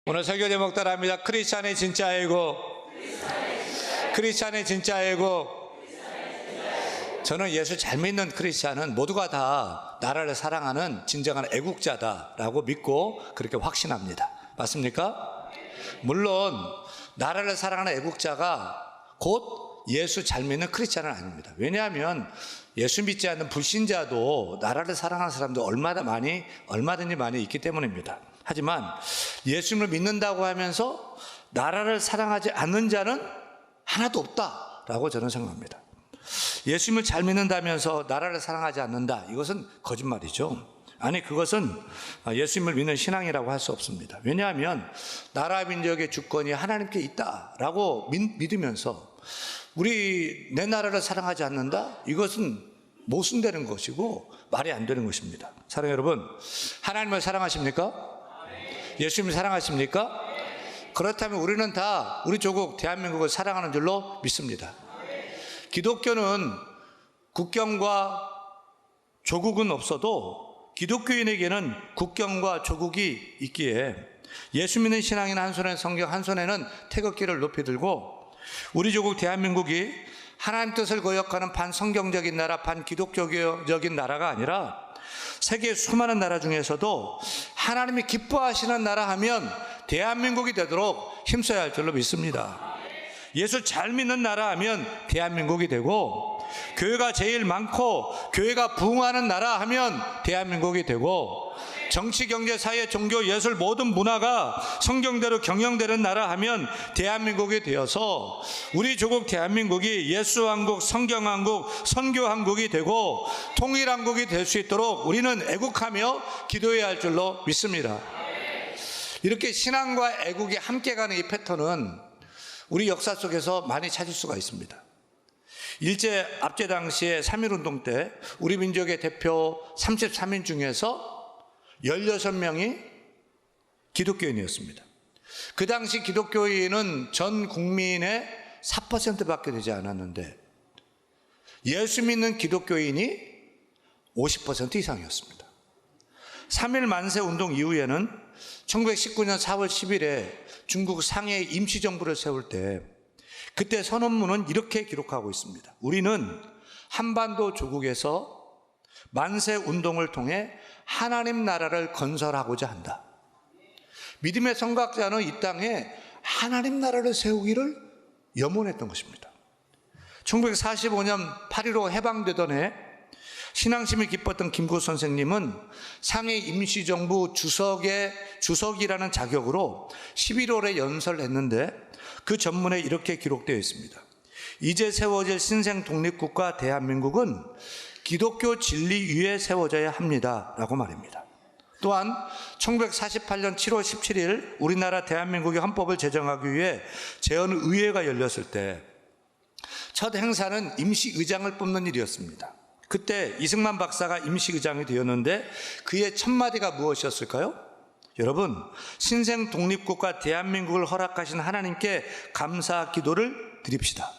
오늘 설교 제목 따라합니다. 크리스찬의 진짜 애고. 크리스찬의 진짜 애고. 저는 예수 잘 믿는 크리스찬은 모두가 다 나라를 사랑하는 진정한 애국자다라고 믿고 그렇게 확신합니다. 맞습니까? 물론 나라를 사랑하는 애국자가 곧 예수 잘 믿는 크리스찬은 아닙니다. 왜냐하면 예수 믿지 않는 불신자도 나라를 사랑하는 사람도 얼마든지 많이 있기 때문입니다. 하지만 예수님을 믿는다고 하면서 나라를 사랑하지 않는 자는 하나도 없다라고 저는 생각합니다. 예수님을 잘 믿는다면서 나라를 사랑하지 않는다, 이것은 거짓말이죠. 아니, 그것은 예수님을 믿는 신앙이라고 할 수 없습니다. 왜냐하면 나라 민족의 주권이 하나님께 있다라고 믿으면서 내 나라를 사랑하지 않는다? 이것은 모순되는 것이고 말이 안 되는 것입니다. 사랑하는 여러분, 하나님을 사랑하십니까? 예수님을 사랑하십니까? 그렇다면 우리는 다 우리 조국 대한민국을 사랑하는 줄로 믿습니다. 기독교는 국경과 조국은 없어도 기독교인에게는 국경과 조국이 있기에 예수 믿는 신앙인 한 손에는 성경, 한 손에는 태극기를 높이 들고 우리 조국 대한민국이 하나님 뜻을 거역하는 반성경적인 나라, 반기독교적인 나라가 아니라 세계 수많은 나라 중에서도 하나님이 기뻐하시는 나라 하면 대한민국이 되도록 힘써야 할 줄로 믿습니다. 예수 잘 믿는 나라 하면 대한민국이 되고, 교회가 제일 많고 교회가 부흥하는 나라 하면 대한민국이 되고, 정치, 경제, 사회, 종교, 예술 모든 문화가 성경대로 경영되는 나라 하면 대한민국이 되어서 우리 조국 대한민국이 예수왕국, 성경왕국, 선교왕국이 되고 통일왕국이 될 수 있도록 우리는 애국하며 기도해야 할 줄로 믿습니다. 이렇게 신앙과 애국이 함께 가는 이 패턴은 우리 역사 속에서 많이 찾을 수가 있습니다. 일제 압제 당시에 3.1운동 때 우리 민족의 대표 33인 중에서 16명이 기독교인이었습니다. 그 당시 기독교인은 전 국민의 4%밖에 되지 않았는데 예수 믿는 기독교인이 50% 이상이었습니다. 3.1 만세 운동 이후에는 1919년 4월 10일에 중국 상해에 임시정부를 세울 때 그때 선언문은 이렇게 기록하고 있습니다. 우리는 한반도 조국에서 만세 운동을 통해 하나님 나라를 건설하고자 한다. 믿음의 선각자는 이 땅에 하나님 나라를 세우기를 염원했던 것입니다. 1945년 8.15 해방되던 해 신앙심이 깊었던 김구 선생님은 상해 임시정부 주석이라는 자격으로 11월에 연설을 했는데 그 전문에 이렇게 기록되어 있습니다. 이제 세워질 신생 독립국가 대한민국은 기독교 진리 위에 세워져야 합니다 라고 말입니다. 또한 1948년 7월 17일 우리나라 대한민국의 헌법을 제정하기 위해 제헌의회가 열렸을 때 첫 행사는 임시의장을 뽑는 일이었습니다. 그때 이승만 박사가 임시의장이 되었는데 그의 첫 마디가 무엇이었을까요? 여러분, 신생 독립국가 대한민국을 허락하신 하나님께 감사 기도를 드립시다.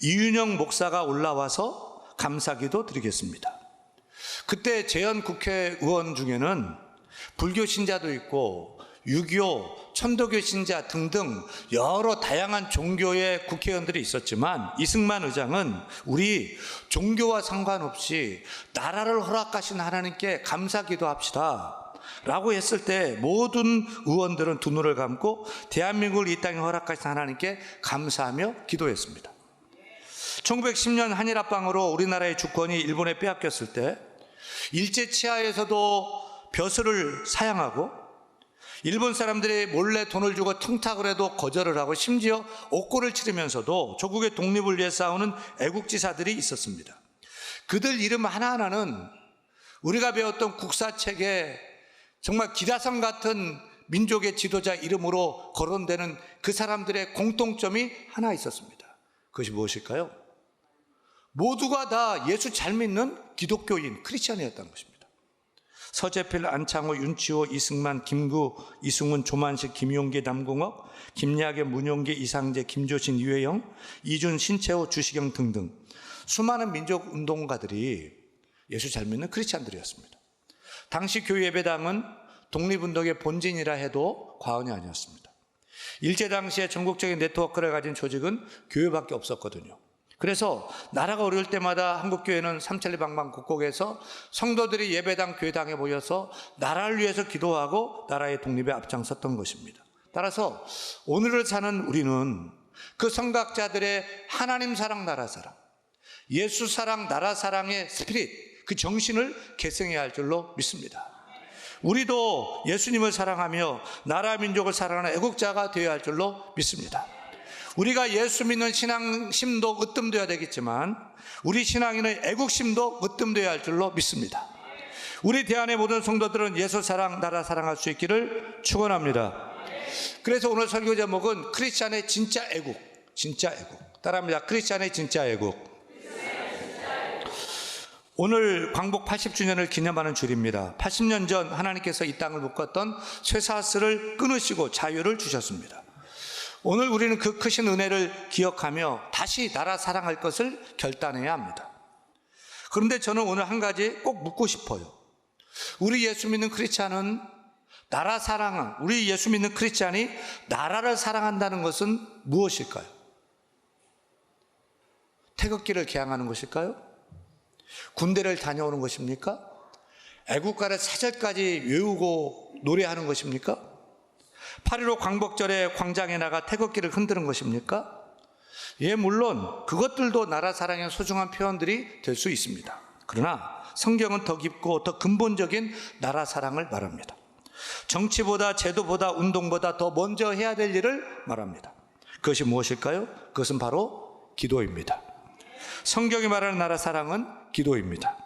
이윤영 목사가 올라와서 감사기도 드리겠습니다. 그때 제헌 국회의원 중에는 불교 신자도 있고 유교, 천도교 신자 등등 여러 다양한 종교의 국회의원들이 있었지만 이승만 의장은 우리 종교와 상관없이 나라를 허락하신 하나님께 감사기도합시다 라고 했을 때 모든 의원들은 두 눈을 감고 대한민국을 이 땅에 허락하신 하나님께 감사하며 기도했습니다. 1910년 한일합방으로 우리나라의 주권이 일본에 빼앗겼을 때 일제 치하에서도 벼슬을 사양하고 일본 사람들이 몰래 돈을 주고 청탁을 해도 거절을 하고 심지어 옥고를 치르면서도 조국의 독립을 위해 싸우는 애국지사들이 있었습니다. 그들 이름 하나하나는 우리가 배웠던 국사책에 정말 기라성 같은 민족의 지도자 이름으로 거론되는 그 사람들의 공통점이 하나 있었습니다. 그것이 무엇일까요? 모두가 다 예수 잘 믿는 기독교인, 크리스찬이었다는 것입니다. 서재필, 안창호, 윤치호, 이승만, 김구, 이승훈, 조만식, 김용기, 남궁옥, 김야계, 문용기, 이상재, 김조신, 유해영, 이준, 신채호, 주시경 등등 수많은 민족 운동가들이 예수 잘 믿는 크리스찬들이었습니다. 당시 교회 예배당은 독립운동의 본진이라 해도 과언이 아니었습니다. 일제 당시에 전국적인 네트워크를 가진 조직은 교회밖에 없었거든요. 그래서 나라가 어려울 때마다 한국교회는 삼천리방방곡곡에서 성도들이 예배당, 교회당에 모여서 나라를 위해서 기도하고 나라의 독립에 앞장섰던 것입니다. 따라서 오늘을 사는 우리는 그 선각자들의 하나님 사랑, 나라 사랑, 예수 사랑, 나라 사랑의 스피릿, 그 정신을 계승해야 할 줄로 믿습니다. 우리도 예수님을 사랑하며 나라 민족을 사랑하는 애국자가 되어야 할 줄로 믿습니다. 우리가 예수 믿는 신앙심도 으뜸되어야 되겠지만 우리 신앙인의 애국심도 으뜸되어야 할 줄로 믿습니다. 우리 대한의 모든 성도들은 예수 사랑, 나라 사랑할 수 있기를 축원합니다. 그래서 오늘 설교 제목은 크리스찬의 진짜 애국, 진짜 애국. 따라합니다. 크리스찬의 진짜 애국. 오늘 광복 80주년을 기념하는 주일입니다. 80년 전 하나님께서 이 땅을 묶었던 쇠사슬을 끊으시고 자유를 주셨습니다. 오늘 우리는 그 크신 은혜를 기억하며 다시 나라 사랑할 것을 결단해야 합니다. 그런데 저는 오늘 한 가지 꼭 묻고 싶어요. 우리 예수 믿는 크리스찬은 나라 사랑은, 우리 예수 믿는 크리스찬이 나라를 사랑한다는 것은 무엇일까요? 태극기를 개항하는 것일까요? 군대를 다녀오는 것입니까? 애국가를 사절까지 외우고 노래하는 것입니까? 8.15 광복절에 광장에 나가 태극기를 흔드는 것입니까? 예, 물론 그것들도 나라 사랑의 소중한 표현들이 될 수 있습니다. 그러나 성경은 더 깊고 더 근본적인 나라 사랑을 말합니다. 정치보다 제도보다 운동보다 더 먼저 해야 될 일을 말합니다. 그것이 무엇일까요? 그것은 바로 기도입니다. 성경이 말하는 나라 사랑은 기도입니다.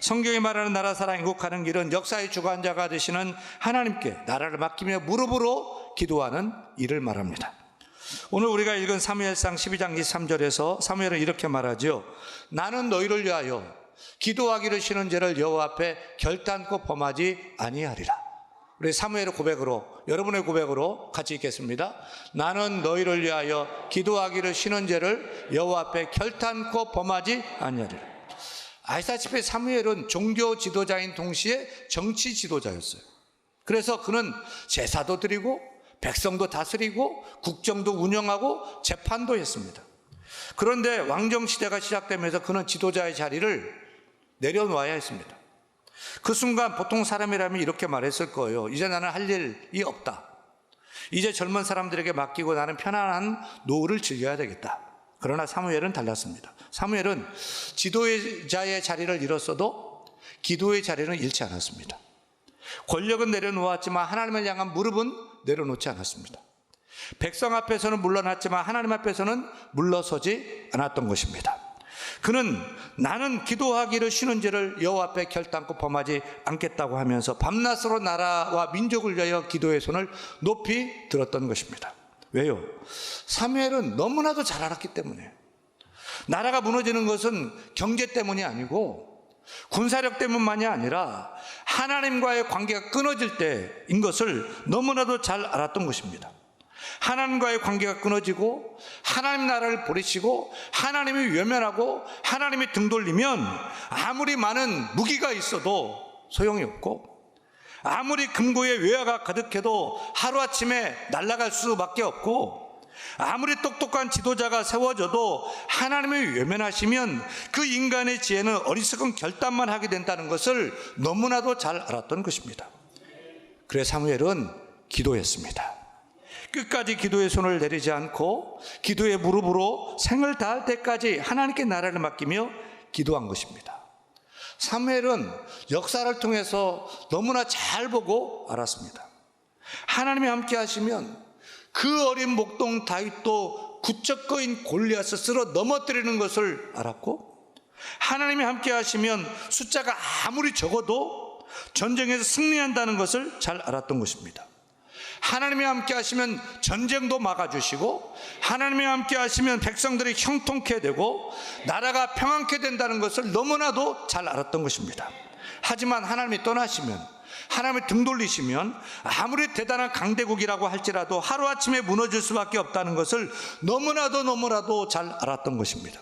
성경이 말하는 나라 사랑, 애국하는 길은 역사의 주관자가 되시는 하나님께 나라를 맡기며 무릎으로 기도하는 일을 말합니다. 오늘 우리가 읽은 사무엘상 12장 23절에서 사무엘은 이렇게 말하죠. 나는 너희를 위하여 기도하기를 싫은 죄를 여호와 앞에 결단코 범하지 아니하리라. 우리 사무엘의 고백으로, 여러분의 고백으로 같이 읽겠습니다. 나는 너희를 위하여 기도하기를 싫은 죄를 여호와 앞에 결단코 범하지 아니하리라. 아시다시피 사무엘은 종교 지도자인 동시에 정치 지도자였어요. 그래서 그는 제사도 드리고 백성도 다스리고 국정도 운영하고 재판도 했습니다. 그런데 왕정시대가 시작되면서 그는 지도자의 자리를 내려놓아야 했습니다. 그 순간 보통 사람이라면 이렇게 말했을 거예요. 이제 나는 할 일이 없다. 이제 젊은 사람들에게 맡기고 나는 편안한 노후를 즐겨야 되겠다. 그러나 사무엘은 달랐습니다. 사무엘은 지도자의 자리를 잃었어도 기도의 자리는 잃지 않았습니다. 권력은 내려놓았지만 하나님을 향한 무릎은 내려놓지 않았습니다. 백성 앞에서는 물러났지만 하나님 앞에서는 물러서지 않았던 것입니다. 그는 나는 기도하기를 싫은 죄를 여호와 앞에 결단코 범하지 않겠다고 하면서 밤낮으로 나라와 민족을 위하여 기도의 손을 높이 들었던 것입니다. 왜요? 사무엘은 너무나도 잘 알았기 때문에. 나라가 무너지는 것은 경제 때문이 아니고 군사력 때문만이 아니라 하나님과의 관계가 끊어질 때인 것을 너무나도 잘 알았던 것입니다. 하나님과의 관계가 끊어지고 하나님 나라를 버리시고 하나님이 외면하고 하나님이 등 돌리면 아무리 많은 무기가 있어도 소용이 없고 아무리 금고에 외화가 가득해도 하루아침에 날아갈 수밖에 없고 아무리 똑똑한 지도자가 세워져도 하나님이 외면하시면 그 인간의 지혜는 어리석은 결단만 하게 된다는 것을 너무나도 잘 알았던 것입니다. 그래서 사무엘은 기도했습니다. 끝까지 기도의 손을 내리지 않고 기도의 무릎으로 생을 다할 때까지 하나님께 나라를 맡기며 기도한 것입니다. 사무엘은 역사를 통해서 너무나 잘 보고 알았습니다. 하나님이 함께 하시면 그 어린 목동 다윗도 구척거인 골리앗을 쓸어 넘어뜨리는 것을 알았고 하나님이 함께 하시면 숫자가 아무리 적어도 전쟁에서 승리한다는 것을 잘 알았던 것입니다. 하나님이 함께 하시면 전쟁도 막아주시고 하나님이 함께 하시면 백성들이 형통케 되고 나라가 평안케 된다는 것을 너무나도 잘 알았던 것입니다. 하지만 하나님이 떠나시면 하나님이 등 돌리시면 아무리 대단한 강대국이라고 할지라도 하루아침에 무너질 수밖에 없다는 것을 너무나도 잘 알았던 것입니다.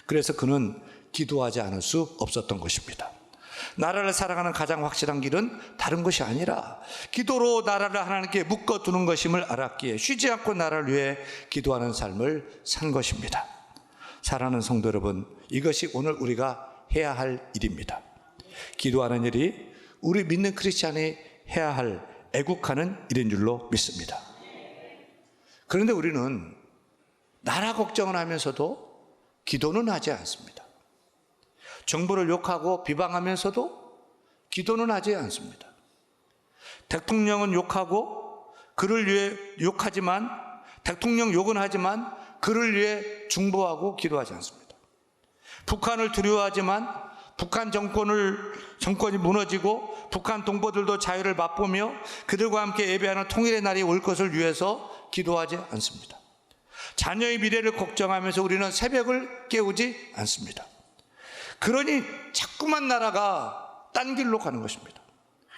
그래서 그는 기도하지 않을 수 없었던 것입니다. 나라를 사랑하는 가장 확실한 길은 다른 것이 아니라 기도로 나라를 하나님께 묶어두는 것임을 알았기에 쉬지 않고 나라를 위해 기도하는 삶을 산 것입니다. 사랑하는 성도 여러분, 이것이 오늘 우리가 해야 할 일입니다. 기도하는 일이 우리 믿는 크리스찬이 해야 할 애국하는 일인 줄로 믿습니다. 그런데 우리는 나라 걱정을 하면서도 기도는 하지 않습니다. 정부를 욕하고 비방하면서도 기도는 하지 않습니다. 대통령은 욕하고 그를 위해 욕하지만, 대통령 욕은 하지만 그를 위해 중보하고 기도하지 않습니다. 북한을 두려워하지만 북한 정권이 무너지고 북한 동포들도 자유를 맛보며 그들과 함께 예배하는 통일의 날이 올 것을 위해서 기도하지 않습니다. 자녀의 미래를 걱정하면서 우리는 새벽을 깨우지 않습니다. 그러니 자꾸만 나라가 딴 길로 가는 것입니다.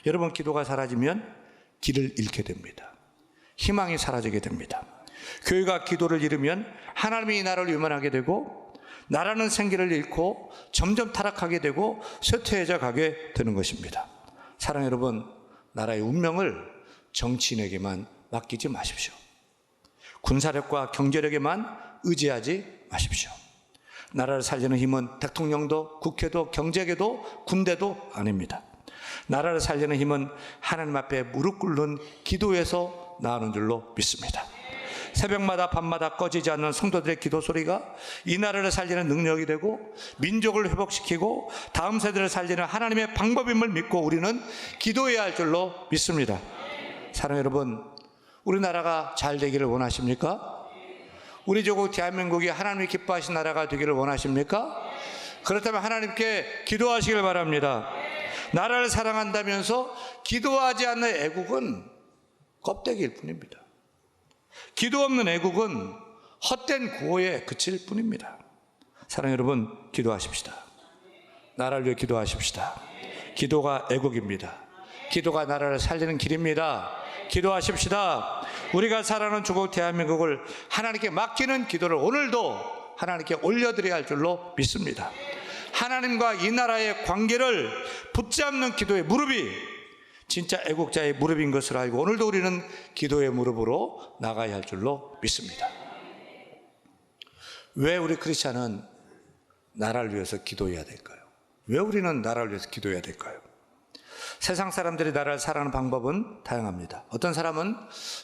여러분, 기도가 사라지면 길을 잃게 됩니다. 희망이 사라지게 됩니다. 교회가 기도를 잃으면 하나님이 이 나라를 위만하게 되고 나라는 생기를 잃고 점점 타락하게 되고 쇠퇴해져 가게 되는 것입니다. 사랑하는 여러분, 나라의 운명을 정치인에게만 맡기지 마십시오. 군사력과 경제력에만 의지하지 마십시오. 나라를 살리는 힘은 대통령도 국회도 경제계도 군대도 아닙니다. 나라를 살리는 힘은 하나님 앞에 무릎 꿇는 기도에서 나오는 줄로 믿습니다. 새벽마다 밤마다 꺼지지 않는 성도들의 기도 소리가 이 나라를 살리는 능력이 되고 민족을 회복시키고 다음 세대를 살리는 하나님의 방법임을 믿고 우리는 기도해야 할 줄로 믿습니다. 사랑하는 여러분, 우리나라가 잘 되기를 원하십니까? 우리 조국 대한민국이 하나님이 기뻐하신 나라가 되기를 원하십니까? 그렇다면 하나님께 기도하시길 바랍니다. 나라를 사랑한다면서 기도하지 않는 애국은 껍데기일 뿐입니다. 기도 없는 애국은 헛된 구호에 그칠 뿐입니다. 사랑하는 여러분, 기도하십시다. 나라를 위해 기도하십시다. 기도가 애국입니다. 기도가 나라를 살리는 길입니다. 기도하십시다. 우리가 살아가는 조국 대한민국을 하나님께 맡기는 기도를 오늘도 하나님께 올려드려야 할 줄로 믿습니다. 하나님과 이 나라의 관계를 붙잡는 기도의 무릎이 진짜 애국자의 무릎인 것을 알고 오늘도 우리는 기도의 무릎으로 나가야 할 줄로 믿습니다. 왜 우리 크리스찬은 나라를 위해서 기도해야 될까요? 왜 우리는 나라를 위해서 기도해야 될까요? 세상 사람들이 나라를 사랑하는 방법은 다양합니다. 어떤 사람은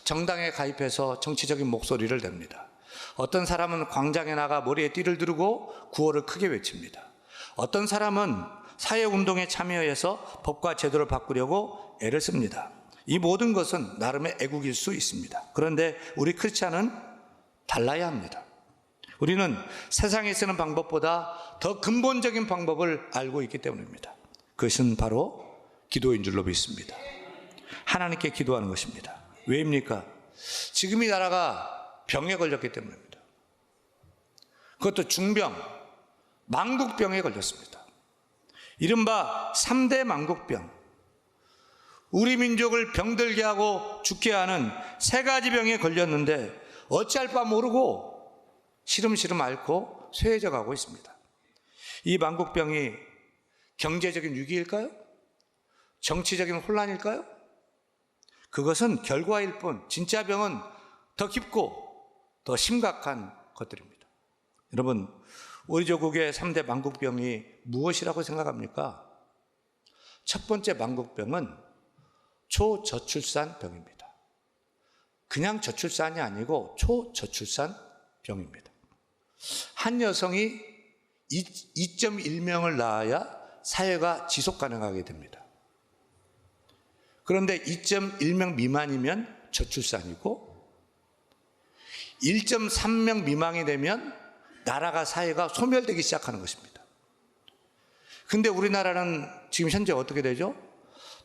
정당에 가입해서 정치적인 목소리를 냅니다. 어떤 사람은 광장에 나가 머리에 띠를 두르고 구호를 크게 외칩니다. 어떤 사람은 사회운동에 참여해서 법과 제도를 바꾸려고 애를 씁니다. 이 모든 것은 나름의 애국일 수 있습니다. 그런데 우리 크리스찬은 달라야 합니다. 우리는 세상에 쓰는 방법보다 더 근본적인 방법을 알고 있기 때문입니다. 그것은 바로 기도인 줄로 믿습니다. 하나님께 기도하는 것입니다. 왜입니까? 지금 이 나라가 병에 걸렸기 때문입니다. 그것도 중병, 망국병에 걸렸습니다. 이른바 3대 망국병, 우리 민족을 병들게 하고 죽게 하는 3가지 병에 걸렸는데 어찌할 바 모르고 시름시름 앓고 쇠해져 가고 있습니다. 이 망국병이 경제적인 위기일까요? 정치적인 혼란일까요? 그것은 결과일 뿐, 진짜 병은 더 깊고 더 심각한 것들입니다. 여러분, 우리 조국의 3대 망국병이 무엇이라고 생각합니까? 첫 번째 망국병은 초저출산병입니다. 그냥 저출산이 아니고 초저출산병입니다. 한 여성이 2.1명을 낳아야 사회가 지속 가능하게 됩니다. 그런데 2.1명 미만이면 저출산이고 1.3명 미만이 되면 나라가 사회가 소멸되기 시작하는 것입니다. 그런데 우리나라는 지금 현재 어떻게 되죠?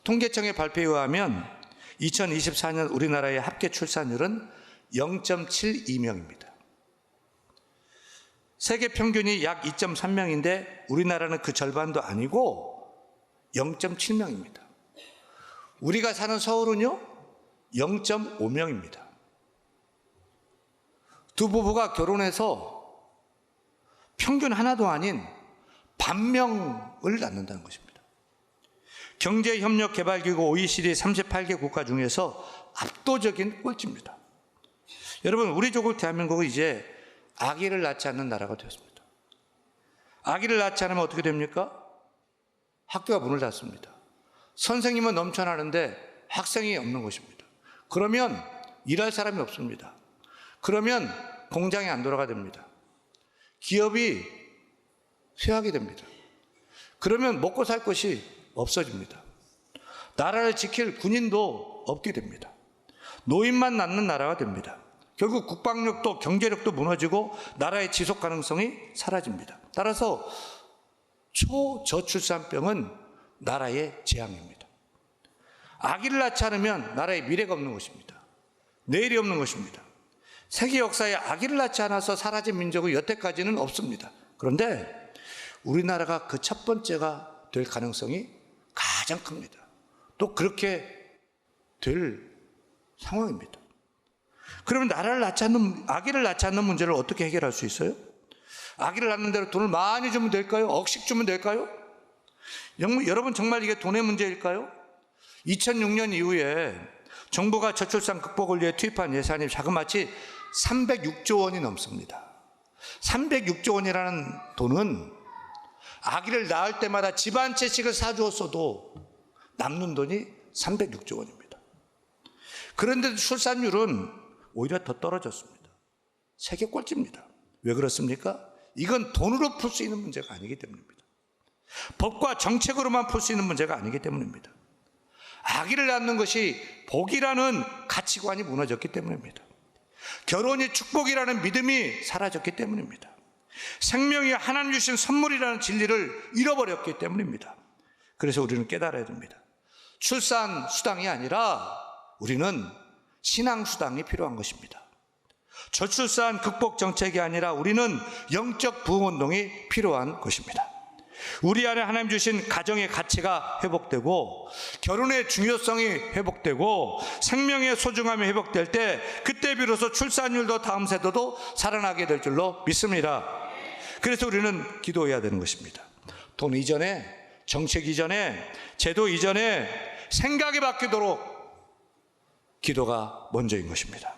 통계청의 발표에 의하면 2024년 우리나라의 합계 출산율은 0.72명입니다. 세계 평균이 약 2.3명인데 우리나라는 그 절반도 아니고 0.7명입니다. 우리가 사는 서울은요 0.5명입니다. 두 부부가 결혼해서 평균 하나도 아닌 반명을 낳는다는 것입니다. 경제협력개발기구 OECD 38개 국가 중에서 압도적인 꼴찌입니다. 여러분, 우리 조국 대한민국은 이제 아기를 낳지 않는 나라가 되었습니다. 아기를 낳지 않으면 어떻게 됩니까? 학교가 문을 닫습니다. 선생님은 넘쳐나는데 학생이 없는 것입니다. 그러면 일할 사람이 없습니다. 그러면 공장이 안 돌아가 됩니다. 기업이 쇠하게 됩니다. 그러면 먹고 살 것이 없어집니다. 나라를 지킬 군인도 없게 됩니다. 노인만 낳는 나라가 됩니다. 결국 국방력도 경제력도 무너지고 나라의 지속 가능성이 사라집니다. 따라서 초저출산병은 나라의 재앙입니다. 아기를 낳지 않으면 나라의 미래가 없는 것입니다. 내일이 없는 것입니다. 세계 역사에 아기를 낳지 않아서 사라진 민족은 여태까지는 없습니다. 그런데 우리나라가 그 첫 번째가 될 가능성이 가장 큽니다. 또 그렇게 될 상황입니다. 그러면 아기를 낳지 않는 문제를 어떻게 해결할 수 있어요? 아기를 낳는 대로 돈을 많이 주면 될까요? 억씩 주면 될까요? 여러분, 정말 이게 돈의 문제일까요? 2006년 이후에 정부가 저출산 극복을 위해 투입한 예산이 자그마치 306조 원이 넘습니다. 306조 원이라는 돈은 아기를 낳을 때마다 집 한 채씩을 사주었어도 남는 돈이 306조 원입니다. 그런데도 출산율은 오히려 더 떨어졌습니다. 세계 꼴찌입니다. 왜 그렇습니까? 이건 돈으로 풀 수 있는 문제가 아니기 때문입니다. 법과 정책으로만 풀 수 있는 문제가 아니기 때문입니다. 아기를 낳는 것이 복이라는 가치관이 무너졌기 때문입니다. 결혼이 축복이라는 믿음이 사라졌기 때문입니다. 생명이 하나님 주신 선물이라는 진리를 잃어버렸기 때문입니다. 그래서 우리는 깨달아야 됩니다. 출산 수당이 아니라 우리는 신앙 수당이 필요한 것입니다. 저출산 극복 정책이 아니라 우리는 영적 부흥운동이 필요한 것입니다. 우리 안에 하나님 주신 가정의 가치가 회복되고 결혼의 중요성이 회복되고 생명의 소중함이 회복될 때 그때 비로소 출산율도 다음 세대도 살아나게 될 줄로 믿습니다. 그래서 우리는 기도해야 되는 것입니다. 돈 이전에, 정책 이전에, 제도 이전에 생각이 바뀌도록 기도가 먼저인 것입니다.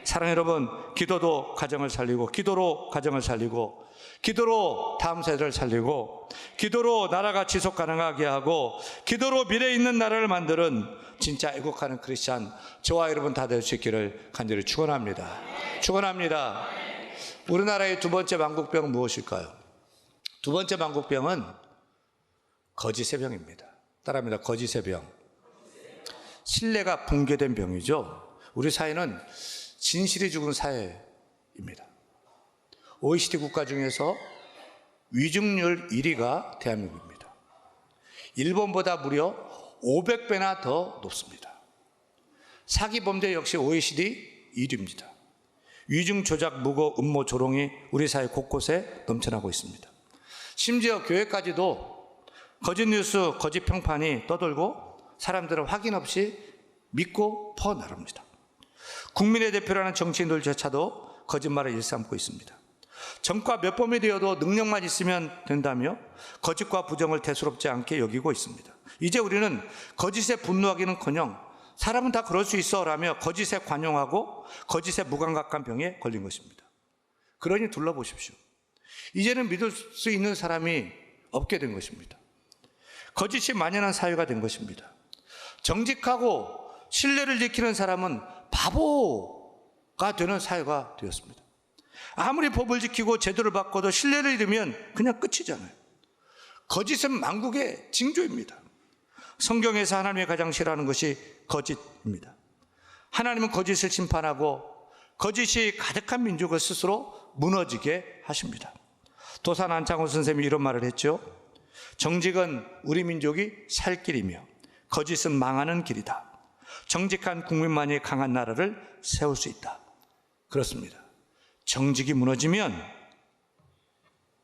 사랑 여러분, 기도도 가정을 살리고, 기도로 가정을 살리고, 기도로 다음 세대를 살리고, 기도로 나라가 지속 가능하게 하고, 기도로 미래 있는 나라를 만드는 진짜 애국하는 크리스찬 저와 여러분 다 될 수 있기를 간절히 축원합니다. 축원합니다. 우리나라의 두 번째 만국병은 무엇일까요? 두 번째 만국병은 거짓의 병입니다. 따라합니다. 거짓의 병. 신뢰가 붕괴된 병이죠. 우리 사회는 진실이 죽은 사회입니다. OECD 국가 중에서 위중률 1위가 대한민국입니다. 일본보다 무려 500배나 더 높습니다. 사기 범죄 역시 OECD 1위입니다. 위중 조작, 무고, 음모, 조롱이 우리 사회 곳곳에 넘쳐나고 있습니다. 심지어 교회까지도 거짓 뉴스, 거짓 평판이 떠돌고 사람들은 확인 없이 믿고 퍼나릅니다. 국민의 대표라는 정치인들조차도 거짓말을 일삼고 있습니다. 정과 몇 범이 되어도 능력만 있으면 된다며 거짓과 부정을 대수롭지 않게 여기고 있습니다. 이제 우리는 거짓에 분노하기는커녕 사람은 다 그럴 수 있어 라며 거짓에 관용하고 거짓에 무감각한 병에 걸린 것입니다. 그러니 둘러보십시오. 이제는 믿을 수 있는 사람이 없게 된 것입니다. 거짓이 만연한 사회가 된 것입니다. 정직하고 신뢰를 지키는 사람은 바보가 되는 사회가 되었습니다. 아무리 법을 지키고 제도를 바꿔도 신뢰를 잃으면 그냥 끝이잖아요. 거짓은 만국의 징조입니다. 성경에서 하나님이 가장 싫어하는 것이 거짓입니다. 하나님은 거짓을 심판하고 거짓이 가득한 민족을 스스로 무너지게 하십니다. 도산 안창호 선생님이 이런 말을 했죠. 정직은 우리 민족이 살 길이며 거짓은 망하는 길이다. 정직한 국민만이 강한 나라를 세울 수 있다. 그렇습니다. 정직이 무너지면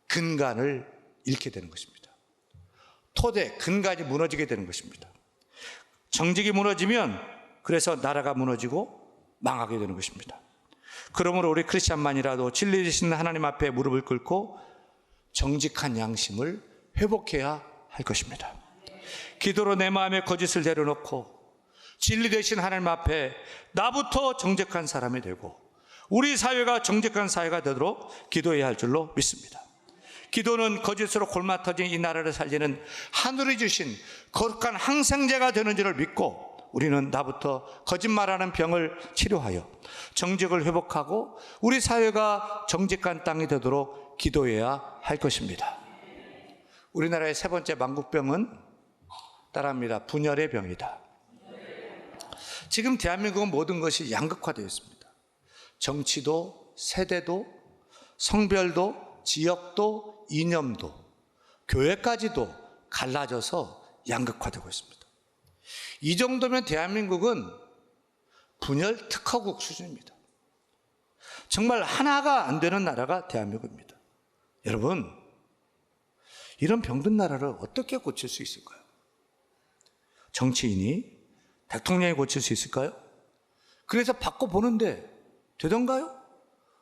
근간을 잃게 되는 것입니다. 토대, 근간이 무너지게 되는 것입니다. 정직이 무너지면 그래서 나라가 무너지고 망하게 되는 것입니다. 그러므로 우리 크리스찬만이라도 진리 되신 하나님 앞에 무릎을 꿇고 정직한 양심을 회복해야 할 것입니다. 기도로 내 마음에 거짓을 내려놓고 진리 되신 하나님 앞에 나부터 정직한 사람이 되고 우리 사회가 정직한 사회가 되도록 기도해야 할 줄로 믿습니다. 기도는 거짓으로 골마 터진 이 나라를 살리는 하늘이 주신 거룩한 항생제가 되는 줄을 믿고 우리는 나부터 거짓말하는 병을 치료하여 정직을 회복하고 우리 사회가 정직한 땅이 되도록 기도해야 할 것입니다. 우리나라의 세 번째 만국병은 따라합니다. 분열의 병이다. 지금 대한민국은 모든 것이 양극화되어 있습니다. 정치도, 세대도, 성별도, 지역도, 이념도, 교회까지도 갈라져서 양극화되고 있습니다. 이 정도면 대한민국은 분열 특허국 수준입니다. 정말 하나가 안 되는 나라가 대한민국입니다. 여러분, 이런 병든 나라를 어떻게 고칠 수 있을까요? 정치인이, 대통령이 고칠 수 있을까요? 그래서 바꿔보는데 되던가요?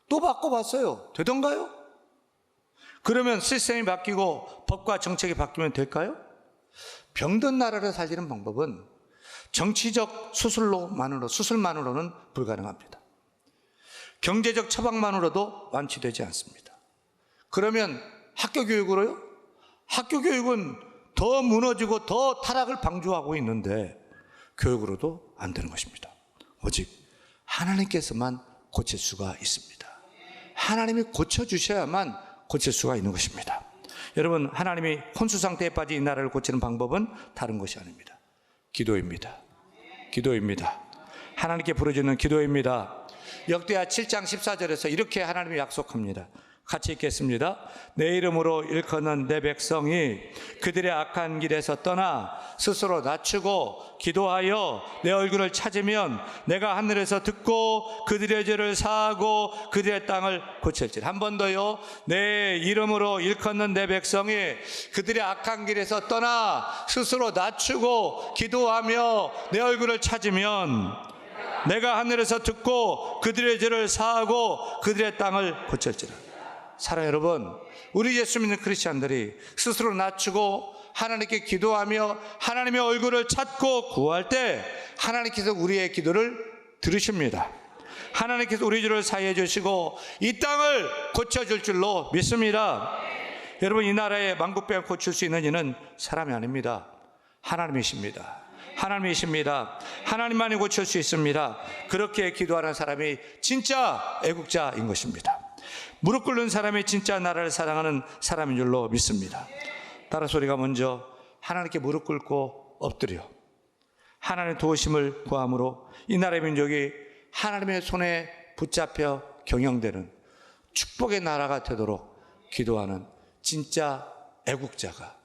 또 바꿔봤어요. 되던가요? 그러면 시스템이 바뀌고 법과 정책이 바뀌면 될까요? 병든 나라를 살리는 방법은 정치적 수술만으로는 불가능합니다. 경제적 처방만으로도 완치되지 않습니다. 그러면 학교 교육으로요? 학교 교육은 더 무너지고 더 타락을 방조하고 있는데 교육으로도 안 되는 것입니다. 오직 하나님께서만 고칠 수가 있습니다. 하나님이 고쳐주셔야만 고칠 수가 있는 것입니다. 여러분, 하나님이 혼수 상태에 빠진 이 나라를 고치는 방법은 다른 것이 아닙니다. 기도입니다. 기도입니다. 하나님께 부르짖는 기도입니다. 역대하 7장 14절에서 이렇게 하나님이 약속합니다. 같이 읽겠습니다. 내 이름으로 일컫는 내 백성이 그들의 악한 길에서 떠나 스스로 낮추고 기도하여 내 얼굴을 찾으면 내가 하늘에서 듣고 그들의 죄를 사하고 그들의 땅을 고칠지라. 한 번 더요. 내 이름으로 일컫는 내 백성이 그들의 악한 길에서 떠나 스스로 낮추고 기도하며 내 얼굴을 찾으면 내가 하늘에서 듣고 그들의 죄를 사하고 그들의 땅을 고칠지라. 사랑하는 여러분, 우리 예수 믿는 크리스찬들이 스스로 낮추고 하나님께 기도하며 하나님의 얼굴을 찾고 구할 때 하나님께서 우리의 기도를 들으십니다. 하나님께서 우리 죄를 사해 주시고 이 땅을 고쳐줄 줄로 믿습니다. 여러분, 이 나라의 만국병을 고칠 수 있는 이는 사람이 아닙니다. 하나님이십니다. 하나님이십니다. 하나님만이 고칠 수 있습니다. 그렇게 기도하는 사람이 진짜 애국자인 것입니다. 무릎 꿇는 사람이 진짜 나라를 사랑하는 사람인 줄로 믿습니다. 따라서 우리가 먼저 하나님께 무릎 꿇고 엎드려 하나님의 도우심을 구함으로 이 나라의 민족이 하나님의 손에 붙잡혀 경영되는 축복의 나라가 되도록 기도하는 진짜 애국자가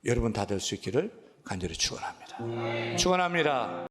여러분 다 될 수 있기를 간절히 축원합니다. 축원합니다.